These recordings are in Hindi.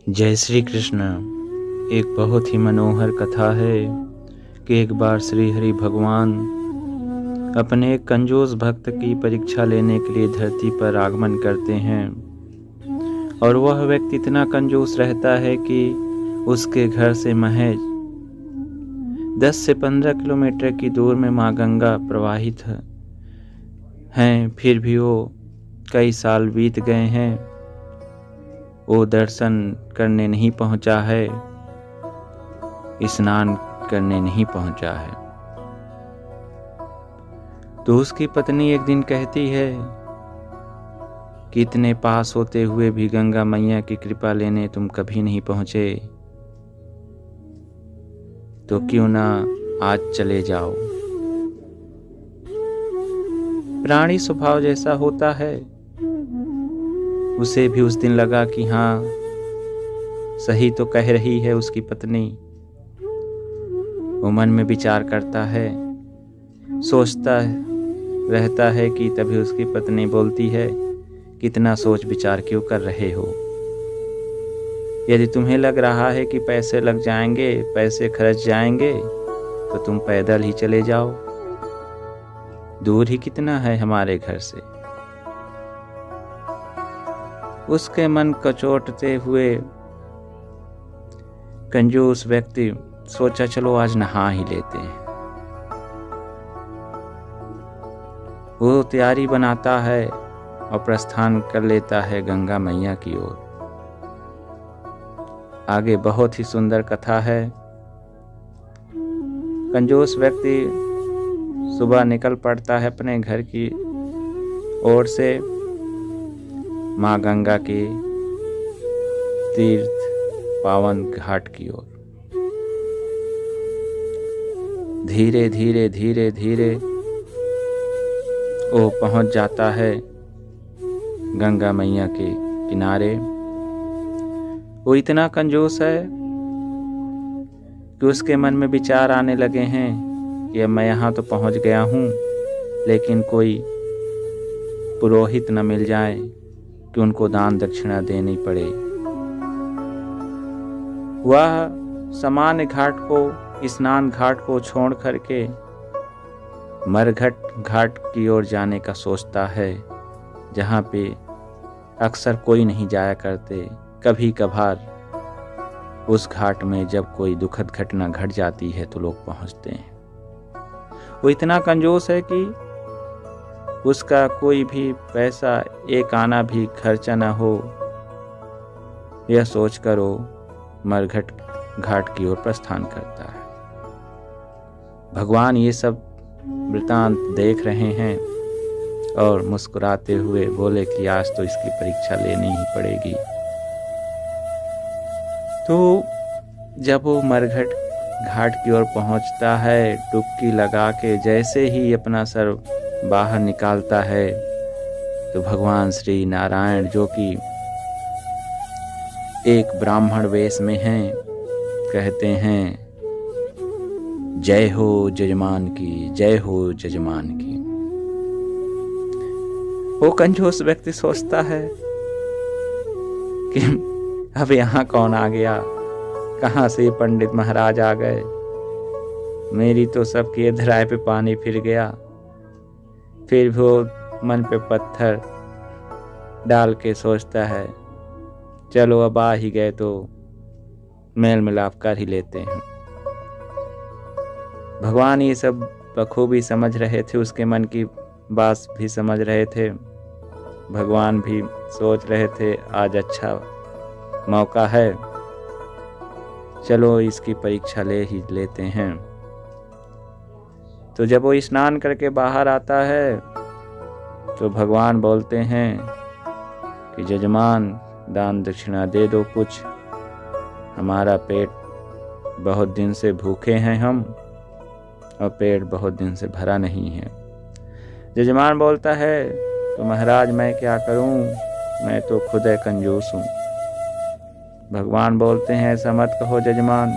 जय श्री कृष्ण। एक बहुत ही मनोहर कथा है कि एक बार श्री हरि भगवान अपने एक कंजूस भक्त की परीक्षा लेने के लिए धरती पर आगमन करते हैं और वह व्यक्ति इतना कंजूस रहता है कि उसके घर से महज 10 से 15 किलोमीटर की दूर में माँ गंगा प्रवाहित हैं। फिर भी वो कई साल बीत गए हैं, वो दर्शन करने नहीं पहुंचा है, स्नान करने नहीं पहुंचा है। तो उसकी पत्नी एक दिन कहती है कि इतने पास होते हुए भी गंगा मैया की कृपा लेने तुम कभी नहीं पहुंचे, तो क्यों ना आज चले जाओ। प्राणी स्वभाव जैसा होता है, उसे भी उस दिन लगा कि हाँ, सही तो कह रही है उसकी पत्नी। वो मन में विचार करता है, सोचता रहता है कि तभी उसकी पत्नी बोलती है, कितना सोच विचार क्यों कर रहे हो। यदि तुम्हें लग रहा है कि पैसे लग जाएंगे, पैसे खर्च जाएंगे, तो तुम पैदल ही चले जाओ। दूर ही कितना है हमारे घर से। उसके मन कचोटते हुए कंजूस व्यक्ति सोचा, चलो आज नहा ही लेते हैं। वो तैयारी बनाता है और प्रस्थान कर लेता है गंगा मैया की ओर। आगे बहुत ही सुंदर कथा है। कंजूस व्यक्ति सुबह निकल पड़ता है अपने घर की ओर से माँ गंगा के तीर्थ पावन घाट की ओर। धीरे धीरे धीरे धीरे वो पहुंच जाता है गंगा मैया के किनारे। वो इतना कंजूस है कि उसके मन में विचार आने लगे हैं कि अब मैं यहाँ तो पहुंच गया हूँ, लेकिन कोई पुरोहित न मिल जाए कि उनको दान दक्षिणा देनी पड़े। वह सामान्य घाट को, स्नान घाट को छोड़ करके मरघट घाट की ओर जाने का सोचता है, जहाँ पे अक्सर कोई नहीं जाया करते। कभी कभार उस घाट में जब कोई दुखद घटना घट जाती है तो लोग पहुँचते हैं। वो इतना कंजूस है कि उसका कोई भी पैसा, एक आना भी खर्चा न हो, यह सोच कर वो मरघट घाट की ओर प्रस्थान करता है। भगवान ये सब वृतांत देख रहे हैं और मुस्कुराते हुए बोले कि आज तो इसकी परीक्षा लेनी ही पड़ेगी। तो जब वो मरघट घाट की ओर पहुंचता है, डुबकी लगा के जैसे ही अपना सर बाहर निकालता है, तो भगवान श्री नारायण, जो कि एक ब्राह्मण वेश में हैं, कहते हैं, जय हो जजमान की, जय हो जजमान की। वो कंजूस व्यक्ति सोचता है कि अब यहाँ कौन आ गया, कहाँ से पंडित महाराज आ गए, मेरी तो सबकी अधराए पे पानी फिर गया। फिर वो मन पे पत्थर डाल के सोचता है, चलो अब आ ही गए तो मेल मिलाप कर ही लेते हैं। भगवान ये सब बखूबी समझ रहे थे, उसके मन की बात भी समझ रहे थे। भगवान भी सोच रहे थे, आज अच्छा मौका है, चलो इसकी परीक्षा ले ही लेते हैं। तो जब वो स्नान करके बाहर आता है तो भगवान बोलते हैं कि जजमान, दान दक्षिणा दे दो कुछ, हमारा पेट बहुत दिन से भूखे हैं हम, और पेट बहुत दिन से भरा नहीं है। जजमान बोलता है, तो महाराज मैं क्या करूं, मैं तो खुद कंजूस हूं। भगवान बोलते हैं, ऐसा मत कहो जजमान,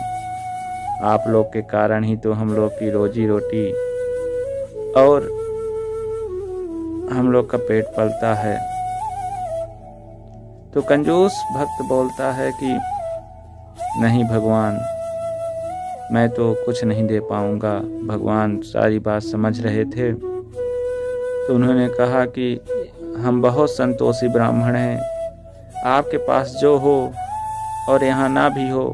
आप लोग के कारण ही तो हम लोग की रोजी रोटी और हम लोग का पेट पलता है। तो कंजूस भक्त बोलता है कि नहीं भगवान, मैं तो कुछ नहीं दे पाऊंगा। भगवान सारी बात समझ रहे थे, तो उन्होंने कहा कि हम बहुत संतोषी ब्राह्मण हैं, आपके पास जो हो और यहाँ ना भी हो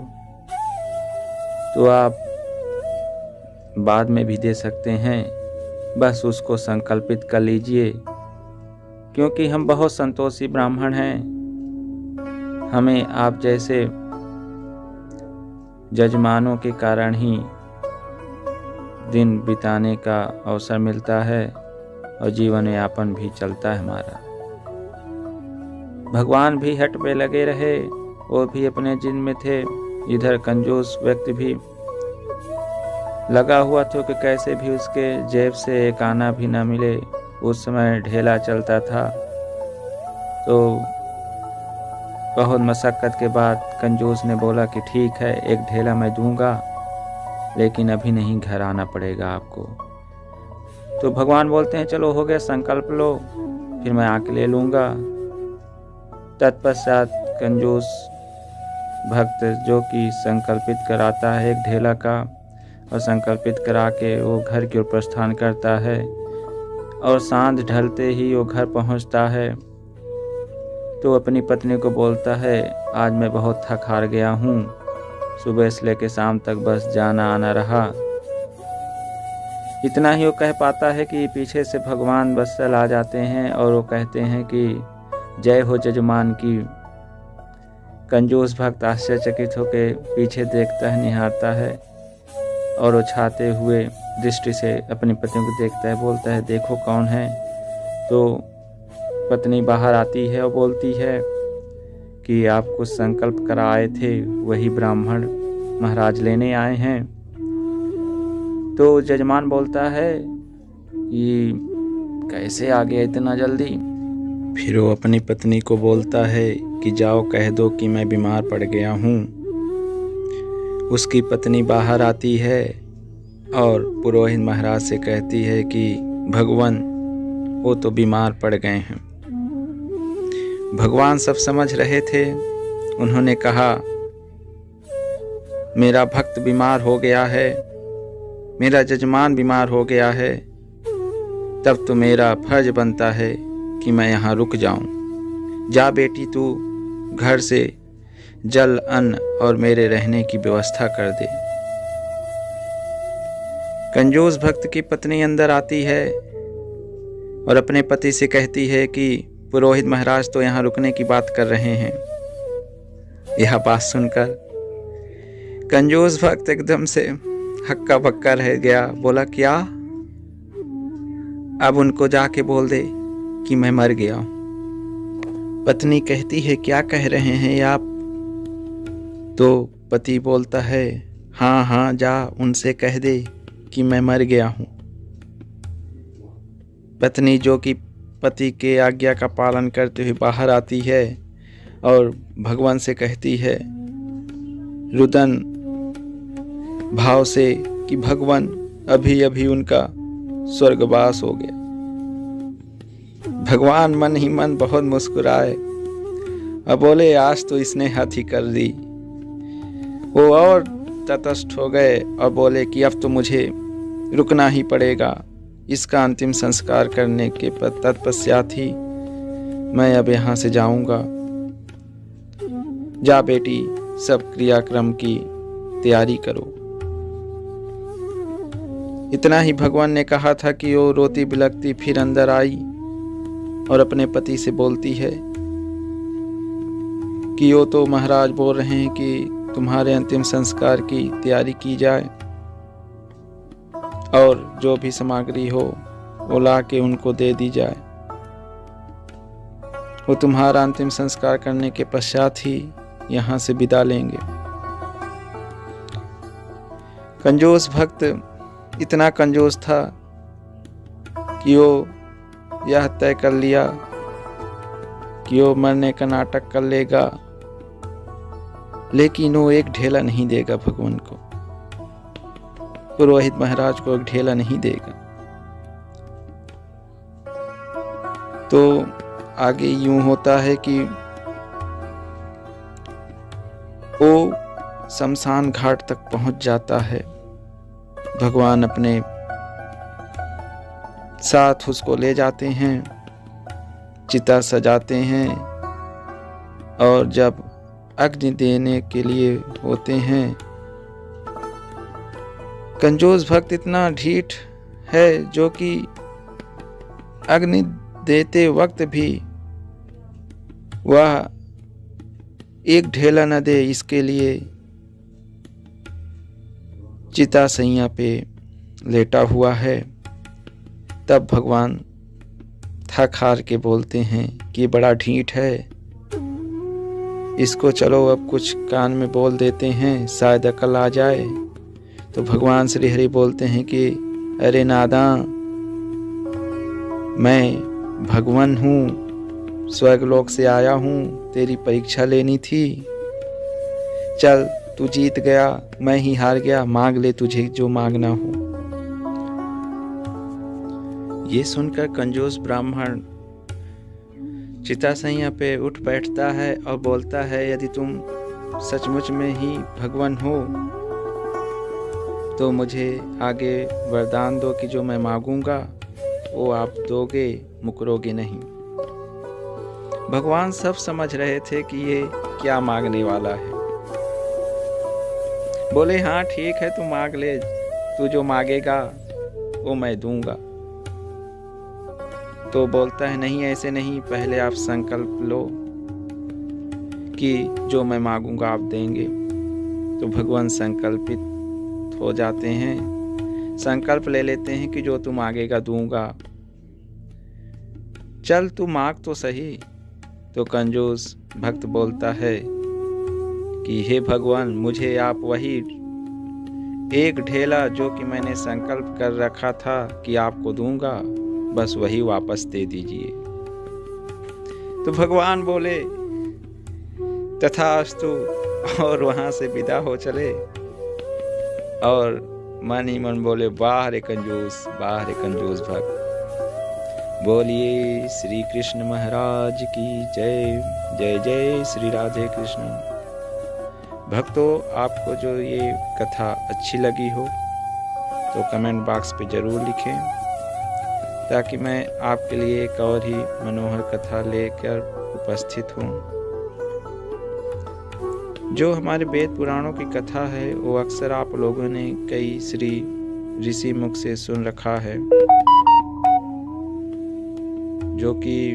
तो आप बाद में भी दे सकते हैं, बस उसको संकल्पित कर लीजिए, क्योंकि हम बहुत संतोषी ब्राह्मण हैं। हमें आप जैसे जजमानों के कारण ही दिन बिताने का अवसर मिलता है और जीवन यापन भी चलता है हमारा। भगवान भी हट पे लगे रहे, वो भी अपने जिन में थे। इधर कंजूस व्यक्ति भी लगा हुआ था कि कैसे भी उसके जेब से एक आना भी ना मिले। उस समय ढेला चलता था, तो बहुत मशक्कत के बाद कंजूस ने बोला कि ठीक है, एक ढेला मैं दूंगा, लेकिन अभी नहीं, घर आना पड़ेगा आपको। तो भगवान बोलते हैं चलो हो गया, संकल्प लो, फिर मैं आके ले लूँगा। तत्पश्चात कंजूस भक्त जो कि संकल्पित कराता है एक ढेला का, और संकल्पित करा के वो घर की ओर प्रस्थान करता है, और सांझ ढलते ही वो घर पहुंचता है। तो अपनी पत्नी को बोलता है आज मैं बहुत थक हार गया हूँ, सुबह से लेकर शाम तक बस जाना आना रहा। इतना ही वो कह पाता है कि पीछे से भगवान वत्सल आ जाते हैं और वो कहते हैं कि जय हो जजमान की। कंजूस भक्त आश्चर्यचकित होकर पीछे देखता है, निहारता है, और वो छाते हुए दृष्टि से अपनी पत्नी को देखता है, बोलता है देखो कौन है। तो पत्नी बाहर आती है और बोलती है कि आप कुछ संकल्प करा आए थे, वही ब्राह्मण महाराज लेने आए हैं। तो जजमान बोलता है कि कैसे आ गया इतना जल्दी। फिर वो अपनी पत्नी को बोलता है कि जाओ कह दो कि मैं बीमार पड़ गया हूँ। उसकी पत्नी बाहर आती है और पुरोहित महाराज से कहती है कि भगवान वो तो बीमार पड़ गए हैं। भगवान सब समझ रहे थे। उन्होंने कहा मेरा भक्त बीमार हो गया है, मेरा जजमान बीमार हो गया है, तब तो मेरा फर्ज बनता है कि मैं यहाँ रुक जाऊं। जा बेटी, तू घर से जल अन्न और मेरे रहने की व्यवस्था कर दे। कंजूस भक्त की पत्नी अंदर आती है और अपने पति से कहती है कि पुरोहित महाराज तो यहाँ रुकने की बात कर रहे हैं। यह बात सुनकर कंजूस भक्त एकदम से हक्का बक्का रह गया। बोला क्या? अब उनको जाके बोल दे कि मैं मर गया हूं। पत्नी कहती है क्या कह रहे हैं आप? तो पति बोलता है हाँ हाँ, जा उनसे कह दे कि मैं मर गया हूं। पत्नी जो कि पति के आज्ञा का पालन करते हुए बाहर आती है और भगवान से कहती है रुदन भाव से कि भगवान अभी अभी उनका स्वर्गवास हो गया। भगवान मन ही मन बहुत मुस्कुराए और बोले आज तो इसने हद ही कर दी। वो और तटस्थ हो गए और बोले कि अब तो मुझे रुकना ही पड़ेगा। इसका अंतिम संस्कार करने के तत्पश्चात ही मैं अब यहाँ से जाऊंगा। जा बेटी, सब क्रियाक्रम की तैयारी करो। इतना ही भगवान ने कहा था कि वो रोती बिलखती फिर अंदर आई और अपने पति से बोलती है कि वो तो महाराज बोल रहे हैं कि तुम्हारे अंतिम संस्कार की तैयारी की जाए और जो भी सामग्री हो वो ला के उनको दे दी जाए। वो तुम्हारा अंतिम संस्कार करने के पश्चात ही यहाँ से विदा लेंगे। कंजूस भक्त इतना कंजूस था कि वो यह तय कर लिया कि वो मरने का नाटक कर लेगा, लेकिन वो एक ढेला नहीं देगा भगवान को। पुरोहित महाराज को एक ढेला नहीं देगा। तो आगे यूं होता है कि वो शमशान घाट तक पहुंच जाता है। भगवान अपने साथ उसको ले जाते हैं, चिता सजाते हैं, और जब अग्नि देने के लिए होते हैं, कंजूस भक्त इतना ढीठ है जो कि अग्नि देते वक्त भी वह एक ढेला न दे, इसके लिए चिता सैया पे लेटा हुआ है। तब भगवान थक हार के बोलते हैं कि बड़ा ढीठ है, इसको चलो अब कुछ कान में बोल देते हैं, शायद अकल आ जाए। तो भगवान श्री हरि बोलते हैं कि अरे नादान, मैं भगवान हूँ, स्वर्गलोक से आया हूँ, तेरी परीक्षा लेनी थी। चल तू जीत गया, मैं ही हार गया, मांग ले तुझे जो मांगना हो। ये सुनकर कंजूस ब्राह्मण चिता सैया पे उठ बैठता है और बोलता है, यदि तुम सचमुच में ही भगवान हो तो मुझे आगे वरदान दो कि जो मैं मांगूंगा वो आप दोगे, मुकरोगे नहीं। भगवान सब समझ रहे थे कि ये क्या मांगने वाला है। बोले हाँ ठीक है, तू मांग ले, तू जो मांगेगा वो मैं दूंगा। तो बोलता है नहीं, ऐसे नहीं, पहले आप संकल्प लो कि जो मैं मांगूंगा आप देंगे। तो भगवान संकल्पित हो जाते हैं, संकल्प ले लेते हैं कि जो तू मांगेगा दूंगा, चल तू मांग तो सही। तो कंजूस भक्त बोलता है कि हे भगवान, मुझे आप वही एक ढेला जो कि मैंने संकल्प कर रखा था कि आपको दूंगा, बस वही वापस दे दीजिए। तो भगवान बोले तथास्तु, और वहां से विदा हो चले। और मन ही मन बोले वाह रे कंजूस, वाह रे कंजूस भक्त। बोलिए श्री कृष्ण महाराज की जय। जय जय श्री राधे कृष्ण। भक्तों, आपको जो ये कथा अच्छी लगी हो तो कमेंट बॉक्स पे जरूर लिखें, ताकि मैं आपके लिए एक और ही मनोहर कथा लेकर उपस्थित हूँ। जो हमारे वेद पुराणों की कथा है वो अक्सर आप लोगों ने कई श्री ऋषि मुख से सुन रखा है, जो कि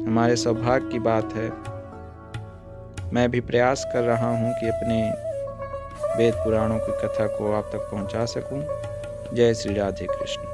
हमारे सौभाग्य की बात है। मैं भी प्रयास कर रहा हूँ कि अपने वेद पुराणों की कथा को आप तक पहुँचा सकूँ। जय श्री राधे कृष्ण।